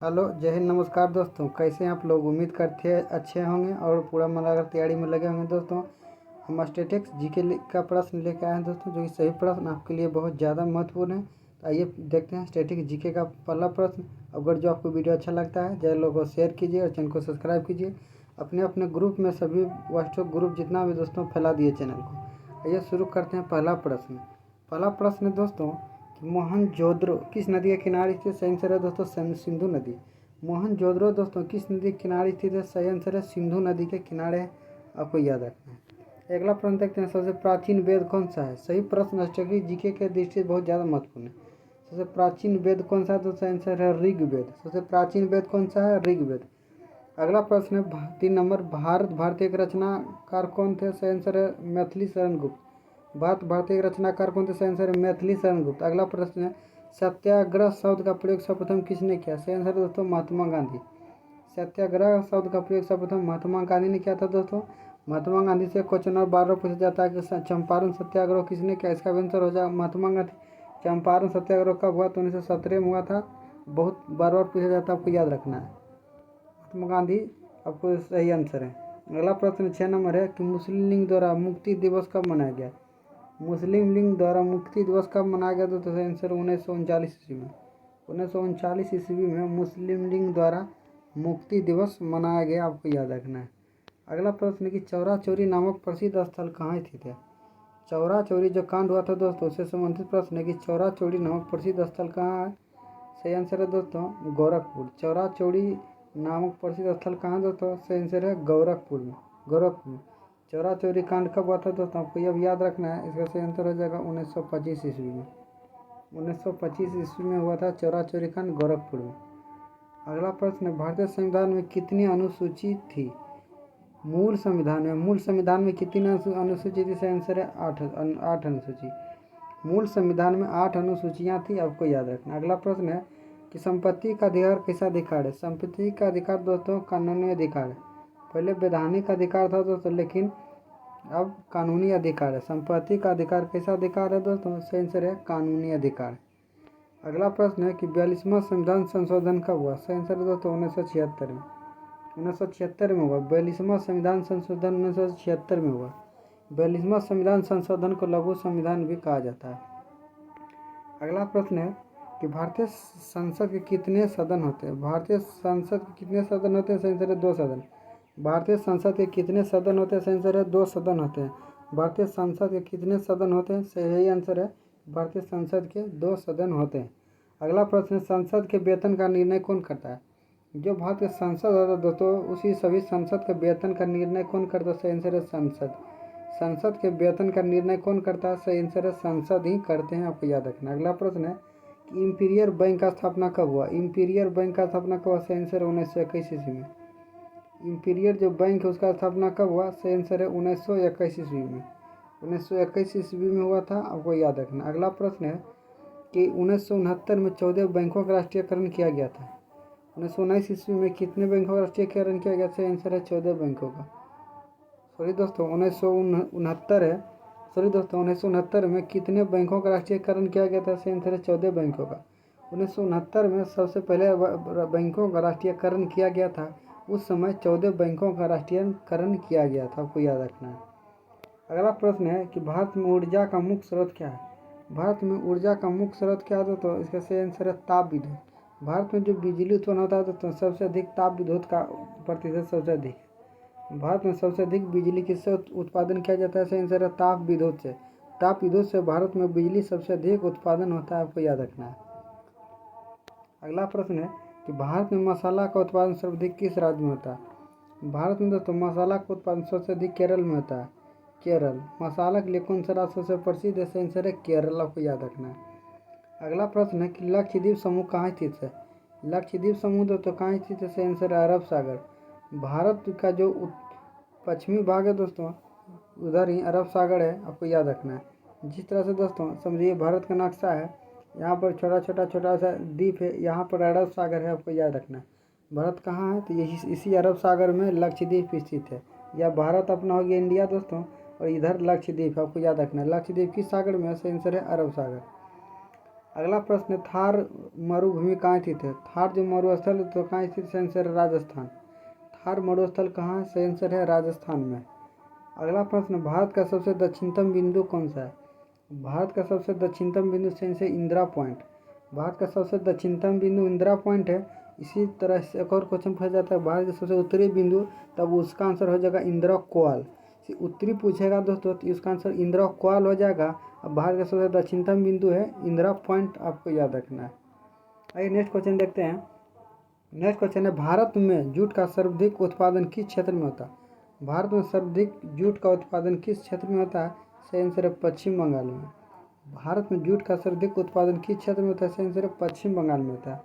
Hello, जय हिंद, नमस्कार दोस्तों। कैसे हैं आप लोग? उम्मीद करते हैं अच्छे होंगे और पूरा मन लगाकर तैयारी में लगे होंगे। दोस्तों, हम स्टैटिक्स जीके का प्रश्न लेकर आए हैं दोस्तों, जो कि सही प्रश्न आपके लिए बहुत ज़्यादा महत्वपूर्ण है। तो आइए देखते हैं स्टैटिक्स जीके का पहला प्रश्न। अगर जो आपको वीडियो अच्छा लगता है, ज़्यादा लोगों को शेयर कीजिए और चैनल को सब्सक्राइब कीजिए। अपने अपने ग्रुप में सभी व्हाट्सएप ग्रुप जितना भी दोस्तों फैला दिए चैनल को। आइए शुरू करते हैं पहला प्रश्न। पहला प्रश्न है दोस्तों, मोहनजोदड़ो किस नदी के किनारे स्थित? सही आंसर है दोस्तों सिंधु नदी। मोहनजोदड़ो दोस्तों किस नदी के किनारे स्थित है? सही आंसर है सिंधु नदी के किनारे है। आपको याद रखना है। अगला प्रश्न देखते हैं, सबसे प्राचीन वेद कौन सा है? सही प्रश्न स्टैटिक्स जीके के दृष्टि से बहुत ज़्यादा महत्वपूर्ण है। सबसे प्राचीन वेद कौन सा है? तो सही आंसर है ऋग्वेद। सबसे प्राचीन वेद कौन सा है? ऋग्वेद। अगला प्रश्न है 3 नंबर, भारतीय के रचनाकार कौन थे? सही आंसर है मैथिली शरण गुप्त। भारतीय रचनाकार कौन थे? सही आंसर है मैथिली शरण गुप्त। अगला प्रश्न है, सत्याग्रह शब्द का प्रयोग सर्वप्रथम किसने किया? सही आंसर है दोस्तों महात्मा गांधी। सत्याग्रह शब्द का प्रयोग सर्वप्रथम महात्मा गांधी ने किया था दोस्तों। महात्मा गांधी से क्वेश्चन नंबर 12 पूछा जाता है कि चंपारण सत्याग्रह किसने किया? इसका आंसर हो जाएगा महात्मा गांधी। चंपारण सत्याग्रह कब हुआ? तो 1917 में हुआ था। बहुत बार बार पूछा जाता है, आपको याद रखना है। महात्मा गांधी आपको सही आंसर है। अगला प्रश्न 6 नंबर है कि मुस्लिम लीग द्वारा मुक्ति दिवस कब मनाया गया? मुस्लिम लीग द्वारा मुक्ति दिवस कब मनाया गया? तो सही आंसर 1939 ईस्वी में। 1939 ईस्वी में मुस्लिम लीग द्वारा मुक्ति दिवस मनाया गया, आपको याद रखना है। अगला प्रश्न है कि चौरा चौरी नामक प्रसिद्ध स्थल कहाँ स्थित है? चौरा चौरी जो कांड हुआ था दोस्तों, उससे संबंधित प्रश्न है कि चौरा चौरी नामक प्रसिद्ध स्थल कहाँ है? सही आंसर है दोस्तों गोरखपुर। चौरा चौरी नामक प्रसिद्ध स्थल कहाँ दोस्तों? सही आंसर है गोरखपुर में। गोरखपुर। चौरा चौरी कांड कब हुआ था दोस्तों? आपको यह याद रखना है। इसका सही आंसर हो जाएगा 1925 ईस्वी में। 1925 ईस्वी में हुआ था चौरा चौरी कांड गोरखपुर में। अगला प्रश्न है, भारतीय संविधान में कितनी अनुसूची थी? मूल संविधान में कितनी अनुसूची थी? सही आंसर है 8 अनुसूची। मूल संविधान में 8 अनुसूचियाँ थी, आपको याद रखना। अगला प्रश्न है कि संपत्ति का अधिकार कैसा अधिकार है? संपत्ति का अधिकार दोस्तों कानूनी अधिकार है। पहले वैधानिक अधिकार था दोस्तों, लेकिन अब कानूनी अधिकार है। संपत्ति का अधिकार कैसा अधिकार है दोस्तों? सही आंसर है कानूनी अधिकार। अगला प्रश्न है कि 42वां संविधान संशोधन कब हुआ? सही आंसर है दोस्तों 1976 में। 1976 में हुआ 42वां संविधान संशोधन। 1976 में हुआ। 42वां संविधान संशोधन को लघु संविधान भी कहा जाता है। अगला प्रश्न है कि भारतीय संसद के कितने सदन होते हैं? भारतीय संसद के कितने सदन होते हैं? सही आंसर है 2 सदन। भारतीय संसद के कितने सदन होते हैं? सही आंसर है 2 सदन होते हैं। भारतीय संसद के कितने सदन होते हैं? सही आंसर है भारतीय संसद के 2 सदन होते हैं। अगला प्रश्न है, संसद के वेतन का निर्णय कौन करता है? जो भारतीय संसद होता है दोस्तों, उसी सभी संसद के वेतन का निर्णय कौन करता है? सही आंसर है संसद। संसद के वेतन का निर्णय कौन करता है? सही आंसर है संसद ही करते हैं, आपको याद रखना। अगला प्रश्न है कि इंपीरियल बैंक का स्थापना कब हुआ? इंपीरियल बैंक का स्थापना कब हुआ? सही आंसर है 1921 ईस्वी में। इंपीरियल जो बैंक है उसका स्थापना कब हुआ? सही आंसर है 1921 ईस्वी में। 1921 ईस्वी में हुआ था, आपको याद रखना। अगला प्रश्न है कि 1969 में 14 बैंकों का राष्ट्रीयकरण किया गया था। 1919 ईस्वी में कितने बैंकों का राष्ट्रीयकरण किया गया? सही आंसर है 14 बैंकों का। सॉरी दोस्तों 1969 है। सॉरी दोस्तों 1969 में कितने बैंकों का राष्ट्रीयकरण किया गया था? सही आंसर है 14 बैंकों का। 1969 में सबसे पहले बैंकों का राष्ट्रीयकरण किया गया था। उस समय 14 बैंकों का राष्ट्रीयकरण किया गया था, आपको याद रखना है। अगला प्रश्न है कि भारत में ऊर्जा का मुख्य स्रोत क्या है? भारत में ऊर्जा का मुख्य स्रोत क्या है तो इसका सही आंसर है ताप विद्युत। भारत में जो बिजली उत्पन्न होता है तो सबसे अधिक ताप विद्युत का प्रतिशत सबसे अधिक है। भारत में सबसे अधिक बिजली किससे उत्पादन किया जाता है? सही आंसर है ताप विद्युत से। ताप विद्युत से भारत में बिजली सबसे अधिक उत्पादन होता है, आपको याद रखना है। अगला प्रश्न है कि भारत में मसाला का उत्पादन सर्वाधिक किस राज्य में होता है? भारत में दोस्तों मसाला का उत्पादन सबसे अधिक केरल में होता है। केरल। मसाला के लिए कौन सा राज्य सबसे प्रसिद्ध है? सही आंसर है केरल, आपको याद रखना है। अगला प्रश्न है कि लक्षद्वीप समूह कहाँ स्थित है? लक्षद्वीप समूह दोस्तों कहाँ स्थित है? सही आंसर है अरब सागर। भारत का जो पश्चिमी भाग है दोस्तों, उधर ही अरब सागर है, आपको याद रखना है। जिस तरह से दोस्तों समझिए भारत का नक्शा है, यहाँ पर छोटा सा द्वीप है, यहाँ पर अरब सागर है, आपको याद रखना है। भारत कहाँ है? तो यही इसी अरब सागर में लक्षद्वीप स्थित है। या भारत अपना हो गया इंडिया दोस्तों, और इधर लक्षद्वीप, आपको याद रखना है। लक्षद्वीप किस सागर में है? सही आंसर है अरब सागर। अगला प्रश्न है, थार मरुभूमि कहाँ स्थित है? थार जो मरुस्थल है तो कहाँ स्थित? सही आंसर है राजस्थान। थार मरुस्थल कहाँ है? सही आंसर है राजस्थान में। अगला प्रश्न, भारत का सबसे दक्षिणतम बिंदु कौन सा है? भारत का सबसे दक्षिणतम बिंदु सही से इंदिरा पॉइंट। भारत का सबसे दक्षिणतम बिंदु इंदिरा पॉइंट है। इसी तरह से एक और क्वेश्चन पूछा जाता है, भारत का सबसे उत्तरी बिंदु, तब उसका आंसर हो जाएगा इंदिरा कोआल। उत्तरी पूछेगा दोस्तों तो इसका आंसर इंदिरा कोआल हो जाएगा। अब भारत का सबसे दक्षिणतम बिंदु है इंदिरा पॉइंट, आपको याद रखना है। आइए नेक्स्ट क्वेश्चन देखते हैं। नेक्स्ट क्वेश्चन है, भारत में जूट का सर्वाधिक उत्पादन किस क्षेत्र में होता है? भारत में सर्वाधिक जूट का उत्पादन किस क्षेत्र में होता है? सही आंसर है पश्चिम बंगाल में। भारत में जूट का सर्वाधिक उत्पादन किस क्षेत्र में होता है? सही आंसर है पश्चिम बंगाल में होता है।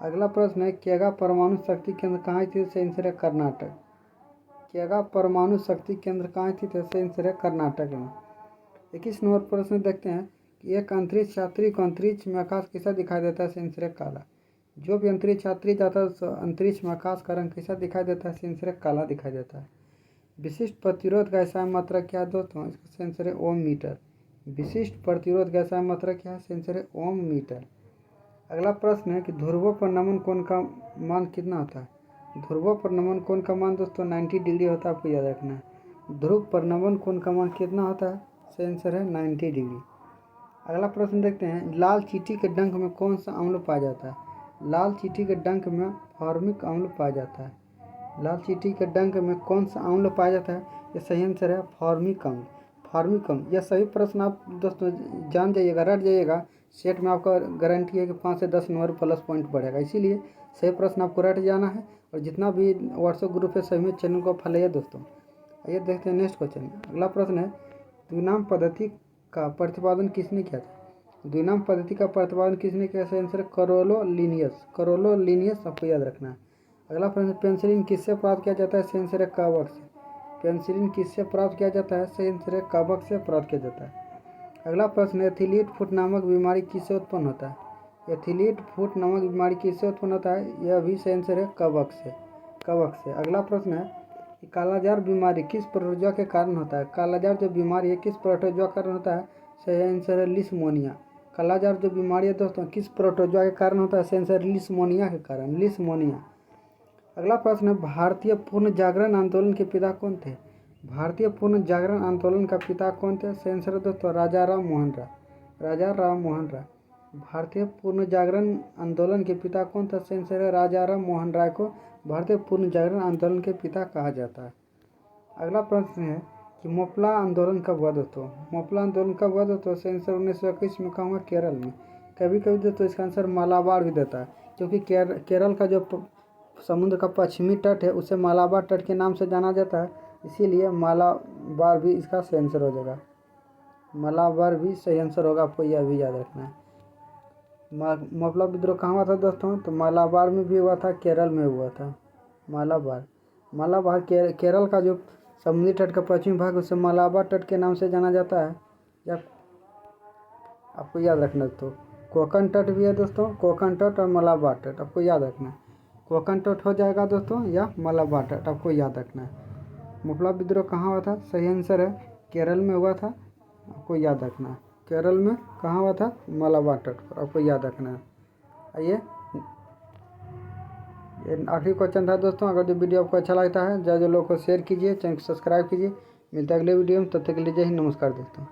अगला प्रश्न है, केगा परमाणु शक्ति केंद्र कहाँ स्थित है? सही आंसर है कर्नाटक। केगा परमाणु शक्ति केंद्र कहाँ स्थित है? सही आंसर है कर्नाटक में। 21 नंबर प्रश्न देखते हैं कि एक अंतरिक्ष यात्री को अंतरिक्ष में आकाश कैसा दिखाई देता है? सही आंसर है काला। जो भी अंतरिक्ष यात्री जाता है तो अंतरिक्ष में आकाश का रंग कैसा दिखाई देता है? सही आंसर है काला दिखाई देता है। विशिष्ट प्रतिरोध का ऐसा मात्रा क्या है दोस्तों? इसका सही आंसर है ओम मीटर। विशिष्ट प्रतिरोध का ऐसा मात्रा क्या है? सही आंसर है ओम मीटर। अगला प्रश्न है कि ध्रुवों पर नमन कोण का मान कितना होता है? ध्रुवों पर नमन कोण का मान दोस्तों 90 डिग्री होता है, आपको याद रखना है। ध्रुव पर नमन कोण का मान कितना होता है? सही आंसर है 90 डिग्री। अगला प्रश्न देखते हैं, लाल चींटी के डंक में कौन सा अम्ल पाया जाता है? लाल चींटी के डंक में फॉर्मिक अम्ल पाया जाता है। लाल चींटी के डंक में कौन सा अम्ल पाया जाता है? ये सही आंसर है फॉर्मिक अम्ल। फॉर्मिक अम्ल, यह सभी प्रश्न आप दोस्तों जान जाइएगा, रट जाइएगा। सेट में आपका गारंटी है कि 5 से 10 नंबर प्लस पॉइंट बढ़ेगा, इसीलिए सही प्रश्न आपको रट जाना है। और जितना भी व्हाट्सएप ग्रुप है सभी में चैनल को फॉलो दोस्तों। आइए देखते हैं नेक्स्ट क्वेश्चन। अगला प्रश्न है, द्विनाम पद्धति का प्रतिपादन किसने किया था? द्विनाम पद्धति का प्रतिपादन किसने किया? सही आंसर है कैरोलिनियस। कैरोलिनियस आपको याद रखना है। अगला प्रश्न, पेनिसिलिन किससे प्राप्त किया जाता है? सही आंसर है कवक से। पेनिसिलिन किससे प्राप्त किया जाता है? सही आंसर है कवक से प्राप्त किया जाता है। अगला प्रश्न है, एथलीट फुट नामक बीमारी किससे उत्पन्न होता है? एथलीट फुट नामक बीमारी किससे उत्पन्न होता है? यह भी सही आंसर है कवक से। कवक से। अगला प्रश्न है कि कालाजार बीमारी किस प्रोटोजोआ के कारण होता है? कालाजार जो बीमारी है किस प्रोटोजोआ के कारण होता है? सही आंसर है लिस्मोनिया। कालाजार जो बीमारी है दोस्तों किस प्रोटोजोआ के कारण होता है? सही आंसर लिस्मोनिया के कारण, लिस्मोनिया। अगला प्रश्न है, भारतीय पूर्ण जागरण आंदोलन के पिता कौन थे? भारतीय पूर्ण जागरण आंदोलन का पिता कौन थे? सही आंसर है दोस्तों राजा राम मोहन राय। राजा राम मोहन राय। भारतीय पूर्ण जागरण आंदोलन के पिता कौन था? सही आंसर है राजा राम मोहन राय को भारतीय पूर्ण जागरण आंदोलन के पिता कहा जाता है। अगला प्रश्न है कि मोपला आंदोलन कब हुआ दोस्तों? मोपला आंदोलन कब हुआ दोस्तों? सही आंसर 1921 में कहा हुआ केरल में। कभी कभी दोस्तों इसका आंसर मालाबार भी देता है, क्योंकि केरल का जो समुद्र का पश्चिमी तट है उसे मालाबार तट के नाम से जाना जाता है, इसीलिए मालाबार भी इसका सही आंसर हो जाएगा। मालाबार भी सही आंसर होगा, आपको यह भी याद रखना है। मोपला विद्रोह कहाँ हुआ था दोस्तों? तो मालाबार में भी हुआ था, केरल में हुआ था। मालाबार। मालाबार केरल का जो समुद्री तट का पश्चिमी भाग उसे मालाबार तट के नाम से जाना जाता है, या आपको याद रखना। तो कोंकण तट भी है दोस्तों, कोंकण तट और मालाबार तट आपको याद रखना है। कोंकण तट हो जाएगा दोस्तों, या मालाबार तट आपको याद रखना है। मोपला विद्रोह कहाँ हुआ था? सही आंसर है केरल में हुआ था, आपको याद रखना है। केरल में कहाँ हुआ था? मालाबार तट पर, आपको याद रखना है। आइए, ये आखिरी क्वेश्चन था दोस्तों। अगर जो वीडियो आपको अच्छा लगता है जो लोगों को शेयर कीजिए, चैनल को सब्सक्राइब कीजिए। मिलता है अगले वीडियो में, तब तक के लिए जय हिंद, नमस्कार दोस्तों।